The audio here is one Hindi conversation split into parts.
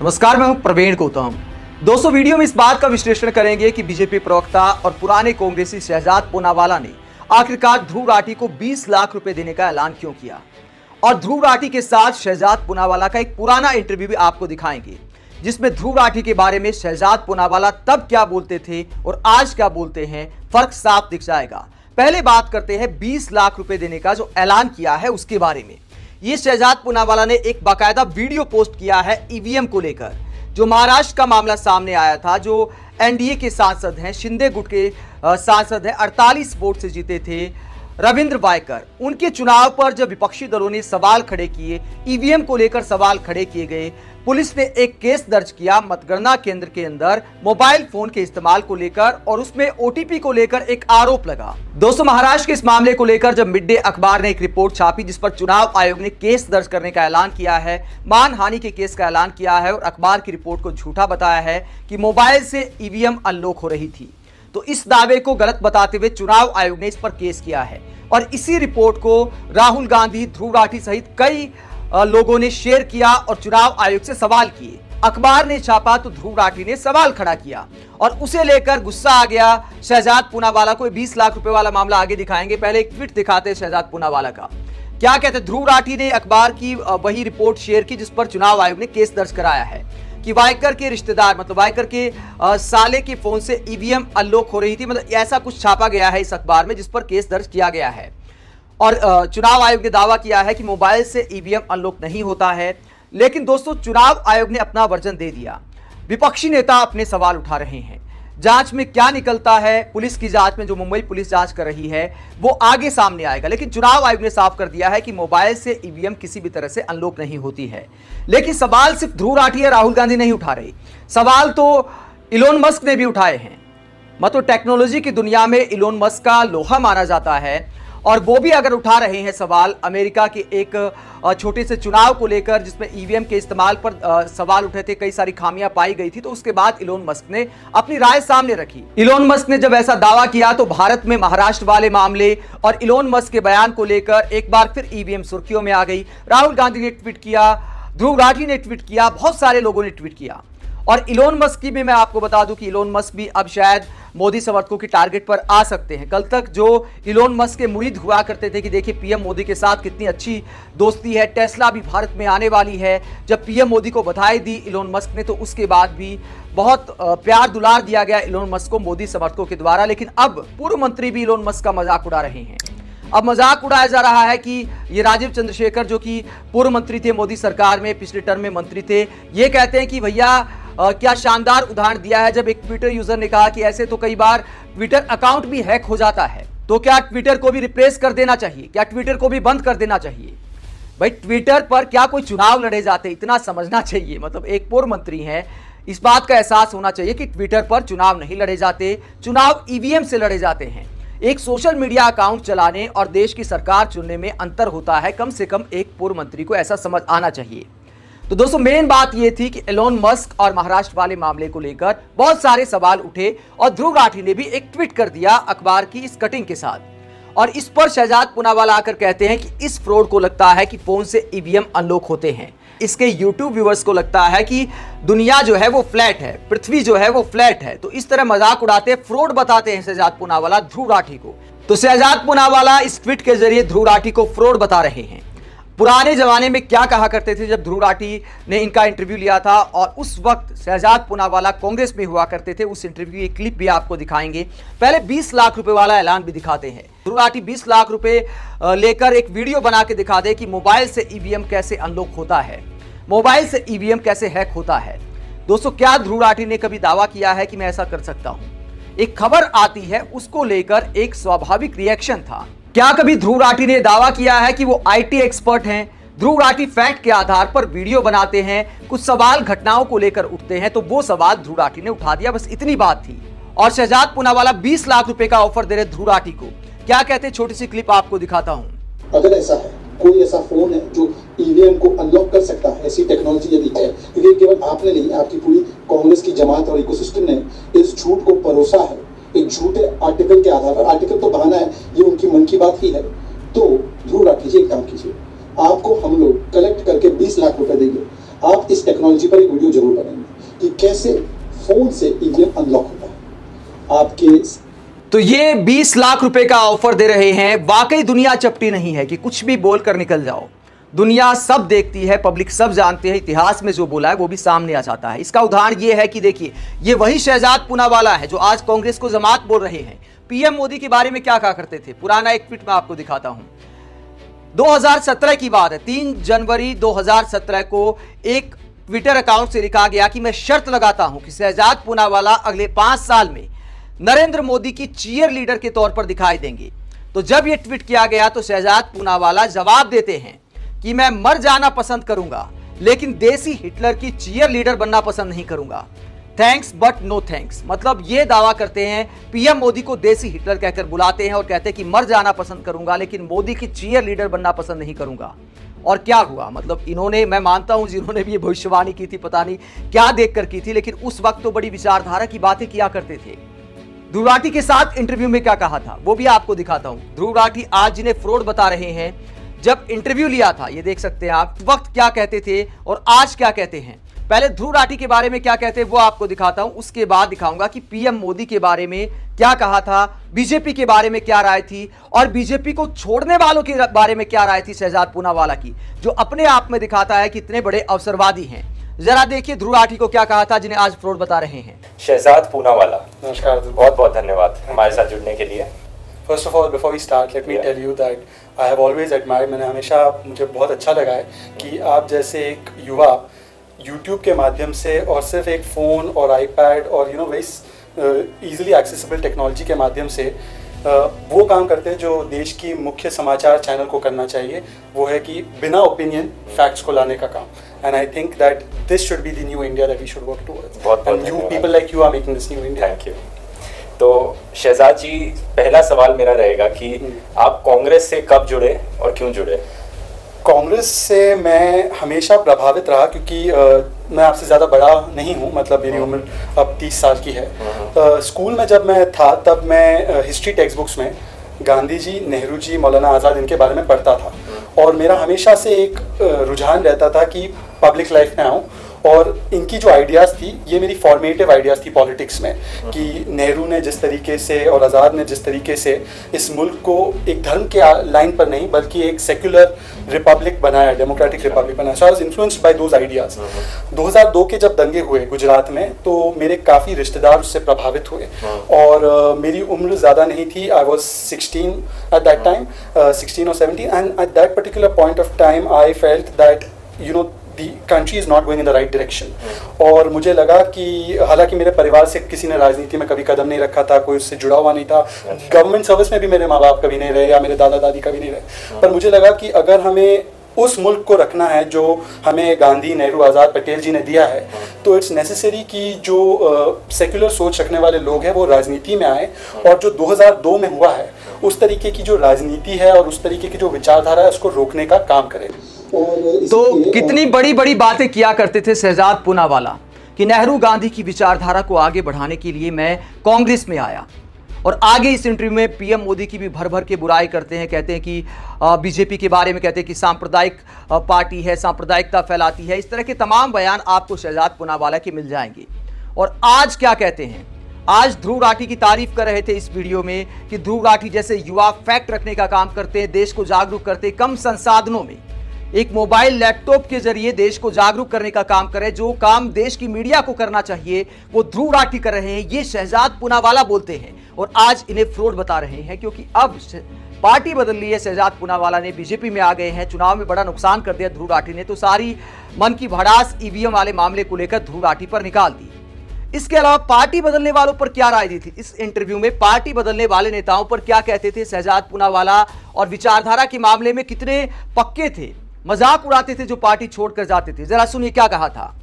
नमस्कार, मैं हूं प्रवीण गौतम। दोस्तों, वीडियो में इस बात का विश्लेषण करेंगे कि बीजेपी प्रवक्ता और पुराने कांग्रेसी शहजाद पूनावाला ने आखिरकार ध्रुव राठी को 20 लाख रुपए देने का ऐलान क्यों किया, और ध्रुव राठी के साथ शहजाद पूनावाला का एक पुराना इंटरव्यू भी आपको दिखाएंगे, जिसमें ध्रुव राठी के बारे में शहजाद पूनावाला तब क्या बोलते थे और आज क्या बोलते हैं, फर्क साफ दिख जाएगा। पहले बात करते हैं 20 लाख रुपए देने का जो ऐलान किया है उसके बारे में। ये शहजाद पूनावाला ने एक बाकायदा वीडियो पोस्ट किया है ईवीएम को लेकर, जो महाराष्ट्र का मामला सामने आया था, जो एनडीए के सांसद हैं, शिंदे गुट के सांसद हैं, 48 वोट से जीते थे रविंद्र वायकर। उनके चुनाव पर जब विपक्षी दलों ने सवाल खड़े किए, ईवीएम को लेकर सवाल खड़े किए गए, पुलिस ने एक केस दर्ज किया मतगणना केंद्र के अंदर मोबाइल फोन के इस्तेमाल को लेकर, और उसमें ओटीपी को लेकर एक आरोप लगा। दोस्तों, महाराष्ट्र के इस मामले को लेकर जब मिड डे अखबार ने एक रिपोर्ट छापी जिस पर चुनाव आयोग ने केस दर्ज करने का ऐलान किया है, मानहानि के केस का ऐलान किया है, और अखबार की रिपोर्ट को झूठा बताया है कि मोबाइल से ईवीएम अनलॉक हो रही थी, तो इस दावे को गलत बताते हुए चुनाव आयोग ने इस पर केस किया है। और इसी रिपोर्ट को राहुल गांधी, ध्रुव राठी सहित कई लोगों ने शेयर किया और चुनाव आयोग से सवाल किए। अखबार ने छापा तो ध्रुव राठी ने सवाल खड़ा किया, और उसे लेकर गुस्सा आ गया शहजाद पूनावाला को। 20 लाख रुपए वाला मामला आगे दिखाएंगे, पहले एक ट्वीट दिखाते हैं शहजाद पूनावाला का। क्या कहते हैं, ध्रुव राठी ने अखबार की वही रिपोर्ट शेयर की जिस पर चुनाव आयोग ने केस दर्ज कराया है कि वायकर के रिश्तेदार, मतलब वायकर के साले के फोन से ईवीएम अनलॉक हो रही थी, मतलब ऐसा कुछ छापा गया है इस अखबार में जिस पर केस दर्ज किया गया है। और चुनाव आयोग ने दावा किया है कि मोबाइल से ईवीएम अनलॉक नहीं होता है। लेकिन दोस्तों, चुनाव आयोग ने अपना वर्जन दे दिया, विपक्षी नेता अपने सवाल उठा रहे हैं। जांच में क्या निकलता है, पुलिस की जांच में जो मुंबई पुलिस जांच कर रही है वो आगे सामने आएगा। लेकिन चुनाव आयोग ने साफ कर दिया है कि मोबाइल से ईवीएम किसी भी तरह से अनलॉक नहीं होती है। लेकिन सवाल सिर्फ ध्रुव राठी या राहुल गांधी नहीं उठा रहे, सवाल तो इलोन मस्क ने भी उठाए हैं। मतलब टेक्नोलॉजी की दुनिया में इलोन मस्क का लोहा माना जाता है, और वो भी अगर उठा रहे हैं सवाल अमेरिका के एक छोटे से चुनाव को लेकर जिसमें ईवीएम के इस्तेमाल पर सवाल उठे थे, कई सारी खामियां पाई गई थी, तो उसके बाद इलोन मस्क ने अपनी राय सामने रखी। इलोन मस्क ने जब ऐसा दावा किया तो भारत में महाराष्ट्र वाले मामले और इलोन मस्क के बयान को लेकर एक बार फिर ईवीएम सुर्खियों में आ गई। राहुल गांधी ने ट्वीट किया, ध्रुव राठी ने ट्वीट किया, बहुत सारे लोगों ने ट्वीट किया। और इलोन मस्क की भी मैं आपको बता दूं कि इलोन मस्क भी अब शायद मोदी समर्थकों की टारगेट पर आ सकते हैं। कल तक जो इलोन मस्क के मुरीद हुआ करते थे कि देखिए पीएम मोदी के साथ कितनी अच्छी दोस्ती है, टेस्ला भी भारत में आने वाली है, जब पीएम मोदी को बधाई दी इलोन मस्क ने तो उसके बाद भी बहुत प्यार दुलार दिया गया इलोन मस्क को मोदी समर्थकों के द्वारा। लेकिन अब पूर्व मंत्री भी इलोन मस्क का मजाक उड़ा रहे हैं। अब मजाक उड़ाया जा रहा है कि ये राजीव चंद्रशेखर, जो कि पूर्व मंत्री थे मोदी सरकार में, पिछले टर्म में मंत्री थे, ये कहते हैं कि भैया क्या शानदार उदाहरण दिया है जब एक ट्विटर यूजर ने कहा कि ऐसे तो कई बार ट्विटर अकाउंट भी हैक हो जाता है, तो क्या ट्विटर को भी रिप्लेस कर देना चाहिए, क्या ट्विटर को भी बंद कर देना चाहिए। भाई, ट्विटर पर क्या कोई चुनाव लड़े जाते, इतना समझना चाहिए। मतलब एक पूर्व मंत्री हैं, इस बात का एहसास होना चाहिए कि ट्विटर पर चुनाव नहीं लड़े जाते, चुनाव ईवीएम से लड़े जाते हैं। एक सोशल मीडिया अकाउंट चलाने और देश की सरकार चुनने में अंतर होता है, कम से कम एक पूर्व मंत्री को ऐसा समझ आना चाहिए। तो दोस्तों, मेन बात यह थी कि इलोन मस्क और महाराष्ट्र वाले मामले को लेकर बहुत सारे सवाल उठे, और ध्रुव राठी ने भी एक ट्वीट कर दिया अखबार की इस कटिंग के साथ, और इस पर शहजाद पूनावाला आकर कहते हैं कि इस फ्रॉड को लगता है कि फोन से ईवीएम अनलॉक होते हैं। इसके यूट्यूब व्यूअर्स को लगता है कि दुनिया जो है वो फ्लैट है, पृथ्वी जो है वो फ्लैट है। तो इस तरह मजाक उड़ाते, फ्रॉड बताते हैं शहजाद पूनावाला ध्रुव राठी को। तो शहजाद पूनावाला इस ट्वीट के जरिए ध्रुव राठी को फ्रॉड बता रहे हैं। पुराने जमाने में क्या कहा करते थे जब ध्रुव राठी ने इनका इंटरव्यू लिया था, और उस वक्त शहजाद पूनावाला कांग्रेस में हुआ करते थे, उस इंटरव्यू की क्लिप भी आपको दिखाएंगे। पहले 20 लाख रुपए वाला ऐलान भी दिखाते हैं। ध्रुव राठी 20 लाख रुपए लेकर एक वीडियो बना के दिखा दे कि मोबाइल से ईवीएम कैसे अनलॉक होता है, मोबाइल से ईवीएम कैसे हैक होता है। दोस्तों, क्या ध्रुव राठी ने कभी दावा किया है कि मैं ऐसा कर सकता हूं? एक खबर आती है, उसको लेकर एक स्वाभाविक रिएक्शन था। क्या कभी ध्रुव राठी ने दावा किया है कि वो आईटी एक्सपर्ट हैं? ध्रुव राठी फैक्ट के आधार पर वीडियो बनाते हैं, कुछ सवाल घटनाओं को लेकर उठते हैं, तो वो सवाल ध्रुव राठी ने उठा दिया, बस इतनी बात थी। और शहजाद पूनावाला 20 लाख रुपए का ऑफर दे रहे ध्रुव राठी को। क्या कहते हैं, छोटी सी क्लिप आपको दिखाता हूं। अगर ऐसा है, कोई ऐसा फोन है जो ईवीएम को अनलॉक कर सकता है, ऐसी टेक्नोलॉजी यदि है, क्योंकि केवल आपने नहीं, आपकी पूरी कांग्रेस की जमात और इकोसिस्टम ने इस झूठ को परोसा है, एक झूठे आर्टिकल के आधार पर। आर्टिकल तो बहाना है, ये उनकी मन की बात ही है। तो ध्रुव राठी जी एक काम कीजिए, आपको हम लोग कलेक्ट करके 20 लाख रुपए देंगे। आप इस टेक्नोलॉजी पर एक वीडियो जरूर बनाएंगे कि कैसे फोन से ईवीएम अनलॉक होता है आपके। तो ये 20 लाख रुपए का ऑफर दे रहे हैं। वाकई दुनिया चपटी नहीं है कि कुछ भी बोलकर निकल जाओ। दुनिया सब देखती है, पब्लिक सब जानते हैं, इतिहास में जो बोला है वो भी सामने आ जाता है। इसका उदाहरण ये है कि देखिए, ये वही शहजाद पूनावाला है जो आज कांग्रेस को जमात बोल रहे हैं। पीएम मोदी के बारे में क्या कहा करते थे, पुराना एक ट्वीट मैं आपको दिखाता हूं। 2017 की बात है, 3 जनवरी 2017 को एक ट्विटर अकाउंट से लिखा गया कि मैं शर्त लगाता हूं कि शहजाद पूनावाला अगले 5 साल में नरेंद्र मोदी की चीयर लीडर के तौर पर दिखाई देंगे। तो जब यह ट्वीट किया गया तो शहजाद पूनावाला जवाब देते हैं कि मैं मर जाना पसंद करूंगा, लेकिन देसी हिटलर की चीयर लीडर बनना पसंद नहीं करूंगा। Thanks but no thanks. मतलब ये दावा करते हैं, पीएम मोदी को देसी हिटलर कहकर बुलाते हैं और कहते हैं कि मर जाना पसंद करूंगा, लेकिन मोदी की चीयर लीडर बनना पसंद नहीं करूंगा। और क्या हुआ, मतलब इन्होंने, मैं मानता हूं जिन्होंने भी ये भविष्यवाणी की थी, पता नहीं क्या देखकर की थी, लेकिन उस वक्त तो बड़ी विचारधारा की बातें किया करते थे। ध्रुव राठी के साथ इंटरव्यू में क्या कहा था वो भी आपको दिखाता हूं। ध्रुव राठी आज जिन्हें फ्रॉड बता रहे हैं, जब इंटरव्यू लिया था, ये देख सकते हैं आप, वक्त क्या कहते थे और आज क्या कहते हैं। पहले ध्रुव राठी के बारे में क्या कहते हैं वो आपको दिखाता हूं, उसके बाद दिखाऊंगा कि पीएम मोदी के बारे में क्या कहा था, बीजेपी के बारे में क्या राय थी और बीजेपी को छोड़ने वालों के बारे में क्या राय थी शहजाद पूनावाला की, जो अपने आप में दिखाता है कि इतने बड़े अवसरवादी हैं। जरा देखिए ध्रुव राठी को क्या कहा था, जिन्हें आज फ्रॉड बता रहे हैं। शहजाद पूनावाला, नमस्कार, बहुत बहुत धन्यवाद हमारे साथ जुड़ने के लिए। First of all before we start let me tell you that I have always admired, मैंने हमेशा, मुझे बहुत अच्छा लगा है कि आप जैसे एक युवा यूट्यूब के माध्यम से और सिर्फ एक फ़ोन और आईपैड और वेरी ईजिली एक्सेसिबल टेक्नोलॉजी के माध्यम से वो काम करते हैं जो देश की मुख्य समाचार चैनल को करना चाहिए, वो है कि बिना ओपिनियन फैक्ट्स को लाने का काम। And I think that this should be the new India that we should work towards, and you people like you are making this new India. Thank you. तो शहजाद जी, पहला सवाल मेरा रहेगा कि आप कांग्रेस से कब जुड़े और क्यों जुड़े? कांग्रेस से मैं हमेशा प्रभावित रहा, क्योंकि मैं आपसे ज़्यादा बड़ा नहीं हूँ, मतलब मेरी उम्र अब 30 साल की है। स्कूल में जब मैं था तब मैं हिस्ट्री टेक्स्ट बुक्स में गांधी जी, नेहरू जी, मौलाना आज़ाद, इनके बारे में पढ़ता था और मेरा हमेशा से एक रुझान रहता था कि पब्लिक लाइफ में आऊँ और इनकी जो आइडियाज़ थी, ये मेरी फॉर्मेटिव आइडियाज़ थी पॉलिटिक्स में, कि नेहरू ने जिस तरीके से और आज़ाद ने जिस तरीके से इस मुल्क को एक धर्म के लाइन पर नहीं बल्कि एक सेक्युलर रिपब्लिक बनाया, डेमोक्रेटिक रिपब्लिक बनाया। So I was influenced by those ideas. 2002 के जब दंगे हुए गुजरात में, तो मेरे काफ़ी रिश्तेदार उससे प्रभावित हुए और मेरी उम्र ज़्यादा नहीं थी, I was 16 at that time, 16 और 17, and at that particular point of time I felt that the country is not going in the right direction। और मुझे लगा कि हालांकि मेरे परिवार से किसी ने राजनीति में कभी कदम नहीं रखा था, कोई उससे जुड़ा हुआ नहीं था, गवर्नमेंट सर्विस में भी मेरे माँ बाप कभी नहीं रहे या मेरे दादा दादी कभी नहीं रहे, पर मुझे लगा कि अगर हमें उस मुल्क को रखना है जो हमें गांधी, नेहरू, आज़ाद, पटेल जी ने दिया है, तो इट्स नेसेसरी कि जो सेक्युलर सोच रखने वाले लोग हैं वो राजनीति में आए और जो 2002 में हुआ है उस तरीके की जो राजनीति है और उस तरीके की जो विचारधारा है उसको रोकने का काम करें। तो कितनी बड़ी बड़ी बातें किया करते थे शहजाद पूनावाला कि नेहरू गांधी की विचारधारा को आगे बढ़ाने के लिए मैं कांग्रेस में आया, और आगे इस इंटरव्यू में पीएम मोदी की भी भर भर के बुराई करते हैं, कहते हैं कि बीजेपी के बारे में कहते हैं कि सांप्रदायिक पार्टी है, सांप्रदायिकता फैलाती है। इस तरह के तमाम बयान आपको शहजाद पूनावाला के मिल जाएंगे। और आज क्या कहते हैं, आज ध्रुव राठी की तारीफ कर रहे थे इस वीडियो में कि ध्रुव राठी जैसे युवा फैक्ट रखने का काम करते हैं, देश को जागरूक करते हैं, कम संसाधनों में एक मोबाइल लैपटॉप के जरिए देश को जागरूक करने का काम करे। जो काम देश की मीडिया को करना चाहिए वो ध्रुव राठी कर रहे हैं, ये शहजाद पूनावाला बोलते हैं और आज इन्हें फ्रॉड बता रहे हैं, क्योंकि अब पार्टी बदल ली है। शहजाद पूनावाला ने बीजेपी में आ गए हैं, चुनाव में बड़ा नुकसान कर दिया ध्रुव राठी ने, तो सारी मन की भड़ास ईवीएम वाले मामले को लेकर ध्रुव राठी पर निकाल दी। इसके अलावा पार्टी बदलने वालों पर क्या राय दी थी इस इंटरव्यू में, पार्टी बदलने वाले नेताओं पर क्या कहते थे शहजाद पूनावाला, और विचारधारा के मामले में कितने पक्के थे, मजाक उड़ाते थे जो पार्टी छोड़कर जाते थे। जरा सुनिए क्या कहा था।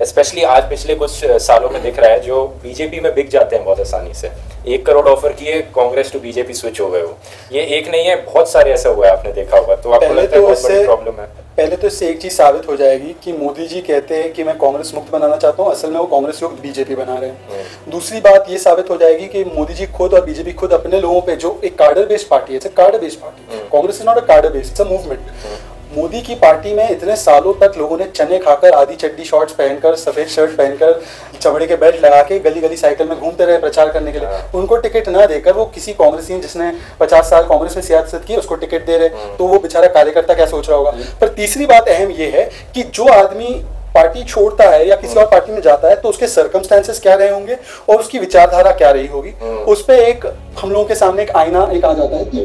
स्पेशली आज पिछले कुछ सालों में दिख रहा है जो बीजेपी में बिक जाते हैं बहुत आसानी से। 1 करोड़ ऑफर किए, कांग्रेस टू बीजेपी स्विच हो गए हो। ये एक नहीं है, बहुत सारे ऐसा हुआ है, आपने देखा होगा। तो आपको लगता है बहुत बड़ी प्रॉब्लम है? पहले तो इससे एक चीज साबित हो जाएगी कि मोदी जी कहते हैं कि मैं कांग्रेस मुक्त बनाना चाहता हूँ, असल में वो कांग्रेस युक्त बीजेपी बना रहे हैं। दूसरी बात ये साबित हो जाएगी कि मोदी जी खुद और बीजेपी खुद अपने लोगों पे, जो एक कार्डर बेस्ड पार्टी है, cadre based party, Congress is not a cadre based, it's a movement. Modi की पार्टी में इतने सालों तक लोगों ने चने खाकर, आधी चड्डी शॉर्ट्स पहनकर, सफेद शर्ट पहनकर, चमड़े के बेल्ट लगा के गली गली साइकिल में घूमते रहे प्रचार करने के लिए। उनको टिकट ना देकर वो किसी कांग्रेसी जिसने 50 साल कांग्रेस में सियासत की उसको टिकट दे रहे, तो वो बेचारा कार्यकर्ता क्या सोच रहा होगा। पर तीसरी बात अहम ये है कि जो आदमी पार्टी छोड़ता है या किसी और पार्टी में जाता है तो उसके सर्कमस्टेंसेस क्या रहे होंगे और उसकी विचारधारा क्या रही होगी, उस पे एक हम लोगों के सामने एक आईना एक आ जाता है कि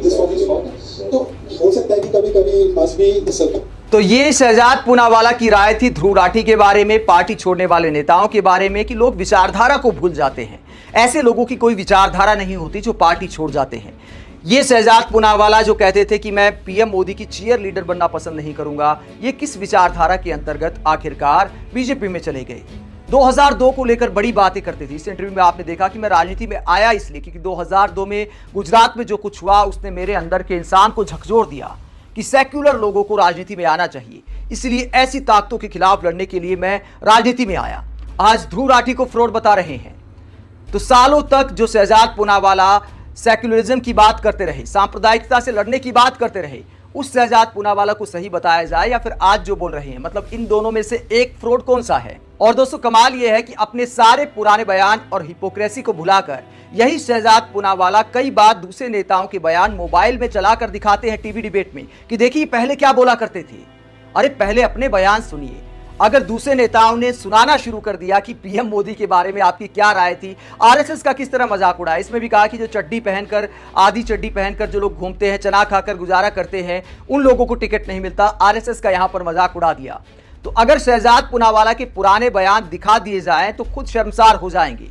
तो हो सकता है कि कभी-कभी मस्ट बी। तो ये शहजाद पूनावाला की राय थी ध्रुव राठी के बारे में, पार्टी छोड़ने वाले नेताओं के बारे में, कि लोग विचारधारा को भूल जाते हैं। ऐसे लोगों की कोई विचारधारा नहीं होती जो पार्टी छोड़ जाते हैं। ये शहजाद पूनावाला जो कहते थे कि मैं पीएम मोदी की चीयर लीडर बनना पसंद नहीं करूंगा, ये किस विचारधारा के अंतर्गत आखिरकार बीजेपी में चले गए। 2002 को लेकर बड़ी बातें करते थे। इस इंटरव्यू में आपने देखा कि मैं राजनीति में आया इसलिए क्योंकि 2002 में गुजरात में जो कुछ हुआ उसने मेरे अंदर के इंसान को झकझोर दिया कि सेक्युलर लोगों को राजनीति में आना चाहिए, इसलिए ऐसी ताकतों के खिलाफ लड़ने के लिए मैं राजनीति में आया। आज ध्रुव राठी को फ्रॉड बता रहे हैं। तो सालों तक जो शहजाद पूनावाला सेक्युलरिज्म की बात करते रहे, सांप्रदायिकता से लड़ने की बात करते रहे, उस शहजाद पूनावाला को सही बताया जाए या फिर आज जो बोल रहे हैं, मतलब इन दोनों में से एक फ्रॉड कौन सा है। और दोस्तों कमाल यह है कि अपने सारे पुराने बयान और हिपोक्रेसी को भुलाकर यही शहजाद पूनावाला कई बार दूसरे नेताओं के बयान मोबाइल में चलाकर दिखाते हैं टीवी डिबेट में कि देखिए पहले क्या बोला करते थे। अरे पहले अपने बयान सुनिए। अगर दूसरे नेताओं ने सुनाना शुरू कर दिया कि पीएम मोदी के बारे में आपकी क्या राय थी, आरएसएस का किस तरह मजाक उड़ाया, इसमें भी कहा कि जो चड्डी पहनकर, आधी चड्डी पहनकर जो लोग घूमते हैं, चना खाकर गुजारा करते हैं, उन लोगों को टिकट नहीं मिलता, आरएसएस का यहां पर मजाक उड़ा दिया। तो अगर शहजाद पूनावाला के पुराने बयान दिखा दिए जाएं तो खुद शर्मसार हो जाएंगे।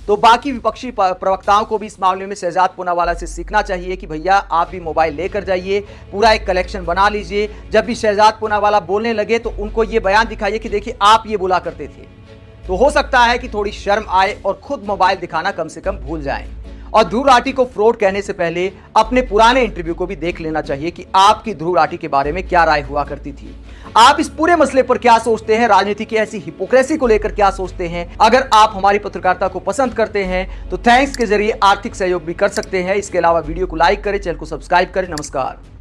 तो बाकी विपक्षी प्रवक्ताओं को भी इस मामले में शहजाद पूनावाला से सीखना चाहिए कि भैया आप भी मोबाइल लेकर जाइए, पूरा एक कलेक्शन बना लीजिए। जब भी शहजाद पूनावाला बोलने लगे तो उनको ये बयान दिखाइए कि देखिए आप ये बोला करते थे। तो हो सकता है कि थोड़ी शर्म आए और खुद मोबाइल दिखाना कम से कम भूल जाएं। और ध्रुव राठी को फ्रॉड कहने से पहले अपने पुराने इंटरव्यू को भी देख लेना चाहिए कि आपकी ध्रुव राठी के बारे में क्या राय हुआ करती थी। आप इस पूरे मसले पर क्या सोचते हैं, राजनीति की ऐसी हिपोक्रेसी को लेकर क्या सोचते हैं। अगर आप हमारी पत्रकारिता को पसंद करते हैं तो थैंक्स के जरिए आर्थिक सहयोग भी कर सकते हैं। इसके अलावा वीडियो को लाइक करें, चैनल को सब्सक्राइब करें। नमस्कार।